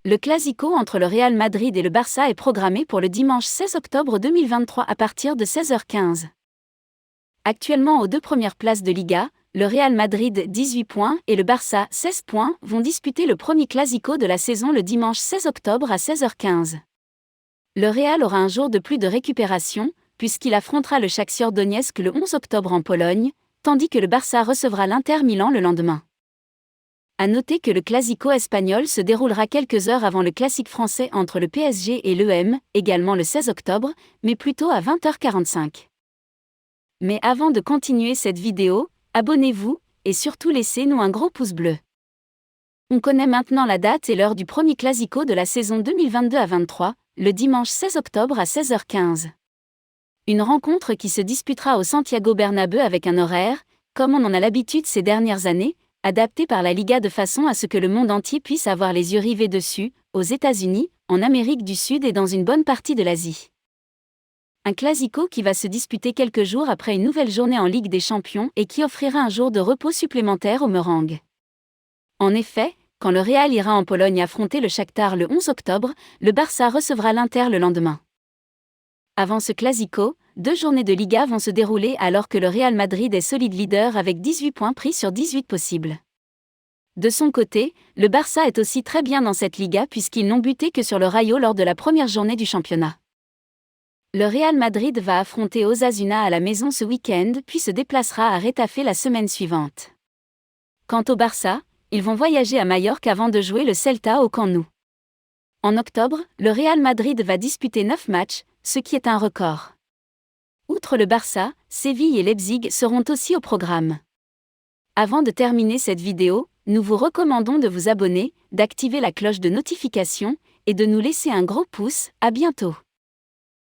Le Clasico entre le Real Madrid et le Barça est programmé pour le dimanche 16 octobre 2023 à partir de 16h15. Actuellement aux deux premières places de Liga, le Real Madrid 18 points et le Barça 16 points vont disputer le premier Clasico de la saison le dimanche 16 octobre à 16h15. Le Real aura un jour de plus de récupération, puisqu'il affrontera le Shakhtar Donetsk le 11 octobre en Pologne, tandis que le Barça recevra l'Inter Milan le lendemain. À noter que le Clasico espagnol se déroulera quelques heures avant le classique français entre le PSG et l'EM, également le 16 octobre, mais plutôt à 20h45. Mais avant de continuer cette vidéo, abonnez-vous, et surtout laissez-nous un gros pouce bleu. On connaît maintenant la date et l'heure du premier Clasico de la saison 2022 à 23, le dimanche 16 octobre à 16h15. Une rencontre qui se disputera au Santiago Bernabéu avec un horaire, comme on en a l'habitude ces dernières années, adapté par la Liga de façon à ce que le monde entier puisse avoir les yeux rivés dessus, aux États-Unis, en Amérique du Sud et dans une bonne partie de l'Asie. Un Clasico qui va se disputer quelques jours après une nouvelle journée en Ligue des Champions et qui offrira un jour de repos supplémentaire aux Merengues. En effet, quand le Real ira en Pologne affronter le Shakhtar le 11 octobre, le Barça recevra l'Inter le lendemain. Avant ce Clasico, 2 journées de Liga vont se dérouler alors que le Real Madrid est solide leader avec 18 points pris sur 18 possibles. De son côté, le Barça est aussi très bien dans cette Liga puisqu'ils n'ont buté que sur le Rayo lors de la première journée du championnat. Le Real Madrid va affronter Osasuna à la maison ce week-end puis se déplacera à Retafe la semaine suivante. Quant au Barça, ils vont voyager à Majorque avant de jouer le Celta au Camp Nou. En octobre, le Real Madrid va disputer 9 matchs, ce qui est un record. Outre le Barça, Séville et Leipzig seront aussi au programme. Avant de terminer cette vidéo, nous vous recommandons de vous abonner, d'activer la cloche de notification et de nous laisser un gros pouce. À bientôt.